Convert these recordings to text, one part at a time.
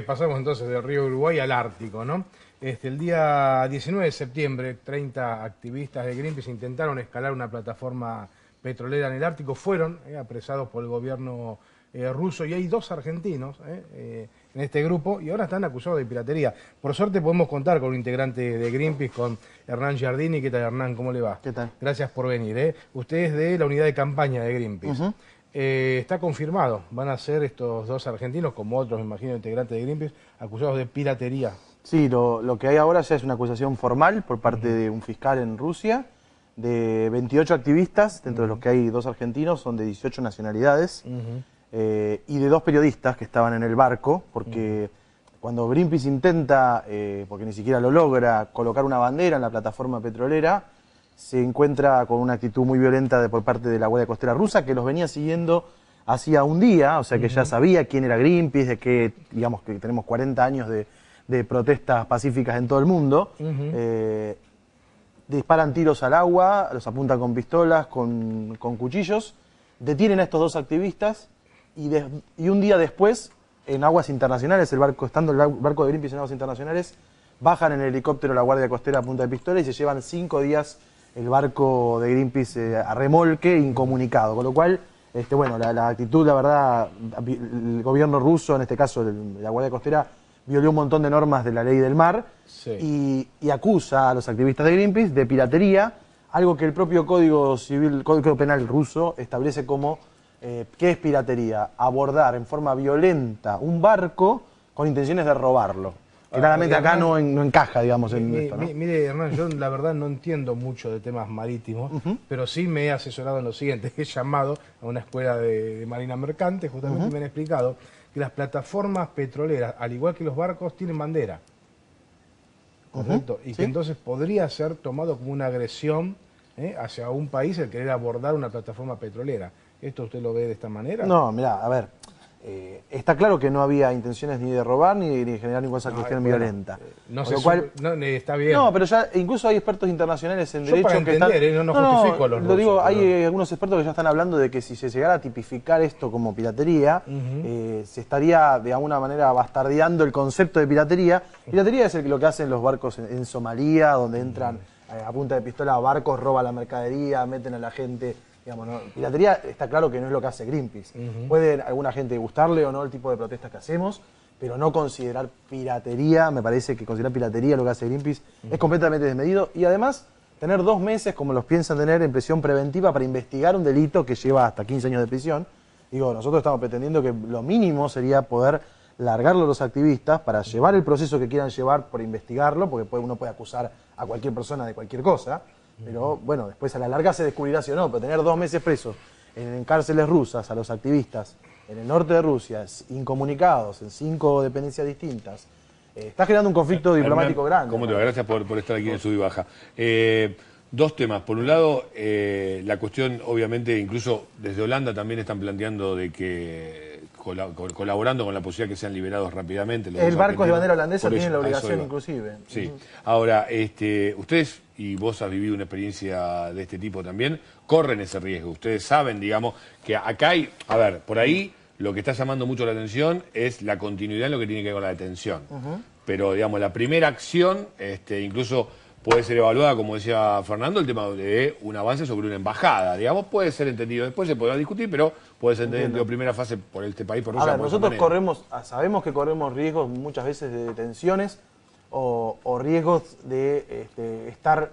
pasamos entonces del río Uruguay al Ártico, ¿no? El día 19 de septiembre, 30 activistas de Greenpeace intentaron escalar una plataforma petrolera en el Ártico, fueron apresados por el gobierno ruso, y hay 2 argentinos en este grupo, y ahora están acusados de piratería. Por suerte podemos contar con un integrante de Greenpeace, con Hernán Giardini. ¿Qué tal, Hernán? ¿Cómo le va? ¿Qué tal? Gracias por venir. Usted es de la unidad de campaña de Greenpeace. Está confirmado, van a ser estos 2 argentinos, como otros, me imagino, integrantes de Greenpeace, acusados de piratería. Sí, lo que hay ahora ya es una acusación formal por parte de un fiscal en Rusia, de 28 activistas, dentro de los que hay 2 argentinos, son de 18 nacionalidades, y de 2 periodistas que estaban en el barco, porque cuando Greenpeace intenta, porque ni siquiera lo logra, colocar una bandera en la plataforma petrolera, se encuentra con una actitud muy violenta por parte de la Guardia Costera rusa, que los venía siguiendo hacía un día, o sea que ya sabía quién era Greenpeace, de que, digamos, que tenemos 40 años de protestas pacíficas en todo el mundo. Disparan tiros al agua, los apuntan con pistolas, con cuchillos, detienen a estos 2 activistas y un día después, en aguas internacionales, estando el barco de Greenpeace en aguas internacionales, bajan en el helicóptero la Guardia Costera a punta de pistola y se llevan 5 días el barco de Greenpeace a remolque, incomunicado. Con lo cual, bueno, la actitud, la verdad, el gobierno ruso, en este caso la Guardia Costera, violó un montón de normas de la ley del mar, y acusa a los activistas de Greenpeace de piratería, algo que el propio Código Penal ruso establece como ¿qué es piratería? Abordar en forma violenta un barco con intenciones de robarlo. Que claramente acá no encaja, digamos, en esto, ¿no? Mire, Hernán, yo la verdad no entiendo mucho de temas marítimos, pero sí me he asesorado en lo siguiente. He llamado a una escuela de marina mercante, justamente me han explicado que las plataformas petroleras, al igual que los barcos, tienen bandera. ¿Correcto? Y que entonces podría ser tomado como una agresión hacia un país el querer abordar una plataforma petrolera. ¿Esto usted lo ve de esta manera? No, mirá, a ver, está claro que no había intenciones ni de robar ni de generar ninguna cuestión violenta. Está bien. No, pero ya incluso hay expertos internacionales en derecho que están... No justifico a los rusos. Lo digo, hay algunos expertos que ya están hablando de que si se llegara a tipificar esto como piratería, se estaría de alguna manera bastardeando el concepto de piratería. Piratería es lo que hacen los barcos en Somalia, donde entran a punta de pistola a barcos, roban la mercadería, meten a la gente... Digamos, ¿no? Piratería está claro que no es lo que hace Greenpeace. Puede a alguna gente gustarle o no el tipo de protestas que hacemos, pero no considerar piratería, me parece que considerar piratería lo que hace Greenpeace es completamente desmedido, y además tener 2 meses, como los piensan tener, en prisión preventiva para investigar un delito que lleva hasta 15 años de prisión. Digo, nosotros estamos pretendiendo que lo mínimo sería poder largarlo a los activistas para llevar el proceso que quieran llevar por investigarlo, porque uno puede acusar a cualquier persona de cualquier cosa. Pero bueno, después a la larga se descubrirá si o no, pero tener 2 meses presos en cárceles rusas a los activistas en el norte de Rusia, incomunicados, en 5 dependencias distintas, está generando un conflicto diplomático grande. ¿Cómo te va? Gracias por estar aquí en Sub y Baja. 2 temas. Por un lado, la cuestión, obviamente, incluso desde Holanda también están planteando de que colaborando con la posibilidad de que sean liberados rápidamente. El barco de bandera holandesa tiene la obligación, inclusive. Sí. Ahora, ustedes, y vos has vivido una experiencia de este tipo también, corren ese riesgo. Ustedes saben, digamos, que acá hay... A ver, por ahí lo que está llamando mucho la atención es la continuidad en lo que tiene que ver con la detención. Pero, digamos, la primera acción, incluso... puede ser evaluada, como decía Fernando, el tema de un avance sobre una embajada. Digamos, puede ser entendido. Después se podrá discutir, pero puede ser entendido en primera fase por este país, por Rusia. A ver, nosotros sabemos que corremos riesgos muchas veces de detenciones o riesgos de estar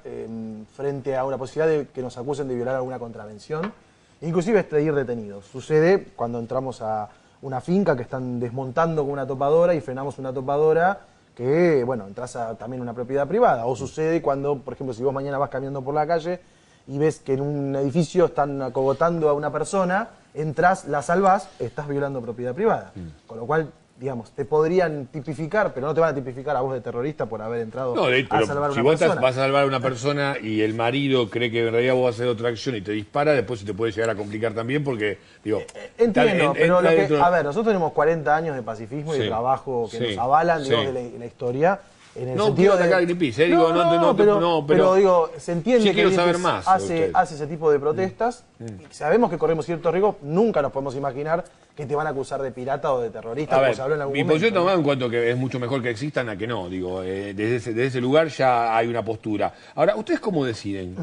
frente a una posibilidad de que nos acusen de violar alguna contravención, inclusive ir detenidos. Sucede cuando entramos a una finca que están desmontando con una topadora y frenamos una topadora, que, bueno, entras a también una propiedad privada. O sucede cuando, por ejemplo, si vos mañana vas caminando por la calle y ves que en un edificio están acogotando a una persona, entras, la salvás, estás violando propiedad privada. Con lo cual, digamos, te podrían tipificar, pero no te van a tipificar a vos de terrorista por haber entrado a salvar a una persona. Si vos vas a salvar a una persona y el marido cree que en realidad vos vas a hacer otra acción y te dispara, después se te puede llegar a complicar también porque, digo... Entiendo, pero a ver, nosotros tenemos 40 años de pacifismo y de trabajo que nos avalan, digamos, de la historia. En el No sentido quiero atacar a Greenpeace, digo, pero digo, se entiende sí quiero que saber Greenpeace más hace ese tipo de protestas y sabemos que corremos ciertos riesgos, nunca nos podemos imaginar que te van a acusar de pirata o de terrorista, como se habló en algún mi momento. posición tomada en cuanto que es mucho mejor que existan a que no, digo, desde ese lugar ya hay una postura. Ahora, ¿ustedes cómo deciden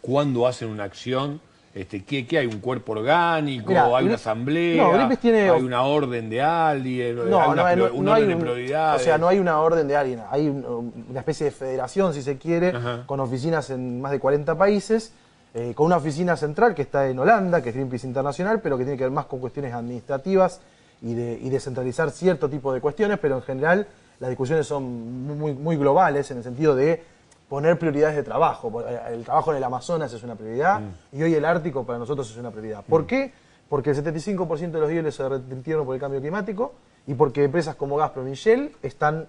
cuándo hacen una acción? ¿Qué hay? ¿Un cuerpo orgánico? Mirá, ¿Hay una asamblea? no, Greenpeace tiene... ¿Hay una orden de alguien? No, ¿Hay un orden de o prioridades? sea, no hay una orden de alguien. Hay una especie de federación, si se quiere, Ajá. con oficinas en más de 40 países, con una oficina central que está en Holanda, que es Greenpeace Internacional, pero que tiene que ver más con cuestiones administrativas y de centralizar cierto tipo de cuestiones, pero en general las discusiones son muy globales en el sentido de poner prioridades de trabajo. El trabajo en el Amazonas es una prioridad y hoy el Ártico para nosotros es una prioridad. ¿Por qué? Porque el 75% de los hielos se derritieron por el cambio climático y porque empresas como Gazprom y Shell están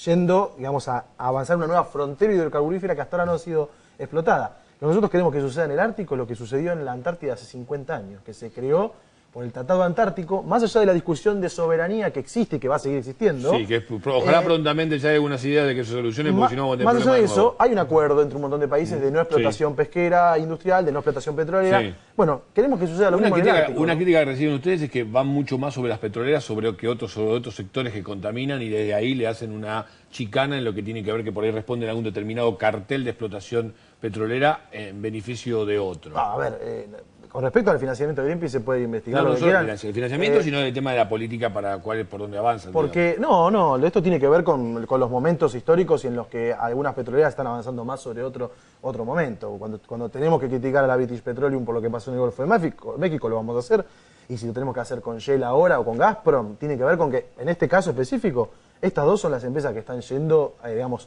yendo, digamos, a avanzar una nueva frontera hidrocarburífera que hasta ahora no ha sido explotada. Lo que nosotros queremos que suceda en el Ártico es lo que sucedió en la Antártida hace 50 años, que se creó por el Tratado Antártico, más allá de la discusión de soberanía que existe y que va a seguir existiendo. Sí, que ojalá prontamente ya haya algunas ideas de que se solucione, porque si no vamos a tener más allá de problemas eso, nuevos. hay un acuerdo entre un montón de países de no explotación pesquera industrial, de no explotación petrolera. Sí. Bueno, queremos que suceda lo mismo en el Ártico, Una ¿no? crítica que reciben ustedes es que van mucho más sobre las petroleras sobre otros sectores que contaminan y desde ahí le hacen una chicana en lo que tiene que ver que por ahí responden a un determinado cartel de explotación petrolera en beneficio de otro. A ver, con respecto al financiamiento de Greenpeace se puede investigar No lo que solo quieran. el financiamiento, sino el tema de la política para por dónde avanzan. Porque, esto tiene que ver con los momentos históricos y en los que algunas petroleras están avanzando más sobre otro momento. Cuando tenemos que criticar a la British Petroleum por lo que pasó en el Golfo de México, lo vamos a hacer. Y si lo tenemos que hacer con Shell ahora o con Gazprom, tiene que ver con que, en este caso específico, estas dos son las empresas que están yendo, digamos,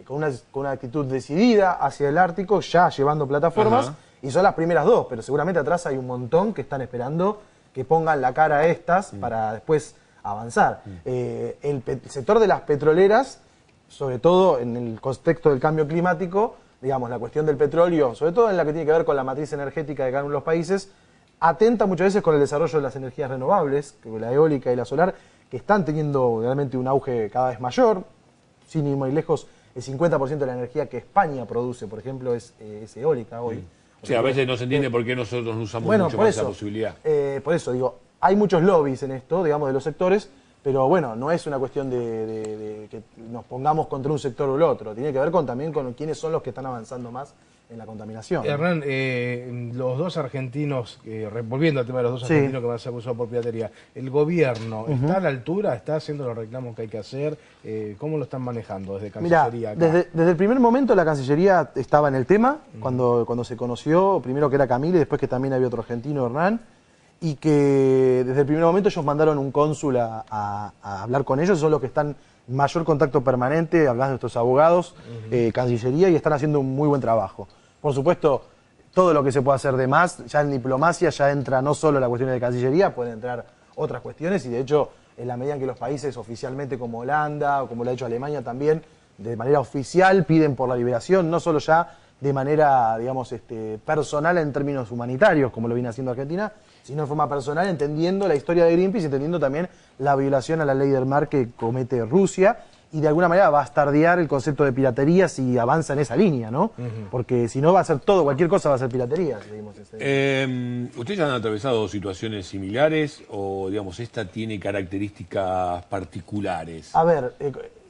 con una actitud decidida hacia el Ártico, ya llevando plataformas. Ajá. Y son las primeras dos, pero seguramente atrás hay un montón que están esperando que pongan la cara a estas para después avanzar. El sector de las petroleras, sobre todo en el contexto del cambio climático, digamos, la cuestión del petróleo, sobre todo en la que tiene que ver con la matriz energética de cada uno de los países, atenta muchas veces con el desarrollo de las energías renovables, la eólica y la solar, que están teniendo realmente un auge cada vez mayor. Sin ir muy lejos, el 50% de la energía que España produce, por ejemplo, es eólica hoy. Sí, a veces no se entiende por qué nosotros no usamos mucho por más eso, esa posibilidad. Por eso digo, hay muchos lobbies en esto, digamos, de los sectores, pero bueno, no es una cuestión de que nos pongamos contra un sector o el otro. Tiene que ver también con quiénes son los que están avanzando más en la contaminación. Hernán, los dos argentinos, volviendo al tema de los dos argentinos que van a ser acusados por piratería, ¿el gobierno está a la altura? ¿Está haciendo los reclamos que hay que hacer? ¿Cómo lo están manejando desde Cancillería acá? Desde el primer momento la Cancillería estaba en el tema, cuando se conoció, primero que era Camille y después que también había otro argentino, Hernán, y que desde el primer momento ellos mandaron un cónsul a hablar con ellos, son los que están en mayor contacto permanente, hablando de estos abogados, Cancillería, y están haciendo un muy buen trabajo. Por supuesto, todo lo que se puede hacer de más, ya en diplomacia ya entra no solo la cuestión de Cancillería, pueden entrar otras cuestiones y de hecho, en la medida en que los países oficialmente como Holanda o como lo ha hecho Alemania también, de manera oficial piden por la liberación, no solo ya de manera, digamos, personal en términos humanitarios, como lo viene haciendo Argentina, sino de forma personal, entendiendo la historia de Greenpeace y entendiendo también la violación a la ley del mar que comete Rusia y de alguna manera bastardear el concepto de piratería si avanza en esa línea, ¿no? Porque si no va a ser todo, cualquier cosa va a ser piratería. ¿Ustedes ya han atravesado situaciones similares o, digamos, esta tiene características particulares? A ver,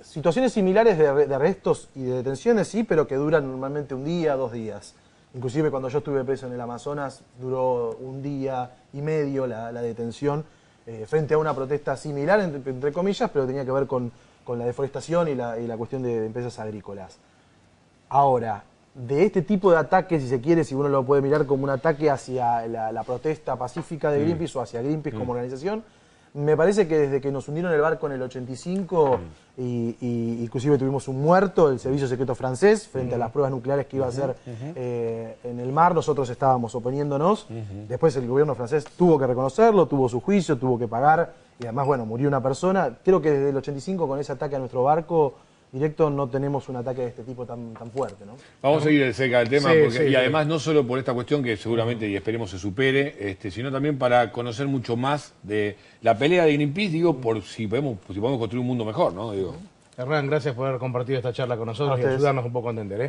situaciones similares de arrestos y de detenciones sí, pero que duran normalmente un día, 2 días. Inclusive cuando yo estuve preso en el Amazonas duró 1 día y medio la detención frente a una protesta similar, entre comillas, pero tenía que ver con la deforestación y la cuestión de empresas agrícolas. Ahora, de este tipo de ataques, si se quiere, si uno lo puede mirar como un ataque hacia la protesta pacífica de Greenpeace o hacia Greenpeace como organización, me parece que desde que nos hundieron el barco en el 85 y inclusive tuvimos un muerto, el servicio secreto francés, frente a las pruebas nucleares que iba a hacer en el mar, nosotros estábamos oponiéndonos. Después el gobierno francés tuvo que reconocerlo, tuvo su juicio, tuvo que pagar y además, bueno, murió una persona. Creo que desde el 85 con ese ataque a nuestro barco directo no tenemos un ataque de este tipo tan fuerte, ¿no? Vamos a seguir cerca del tema, Sí, y además no solo por esta cuestión que seguramente y esperemos se supere, sino también para conocer mucho más de la pelea de Greenpeace, digo, por si podemos construir un mundo mejor, ¿no? Digo. Hernán, gracias por haber compartido esta charla con nosotros A y ustedes. ayudarnos un poco a entender.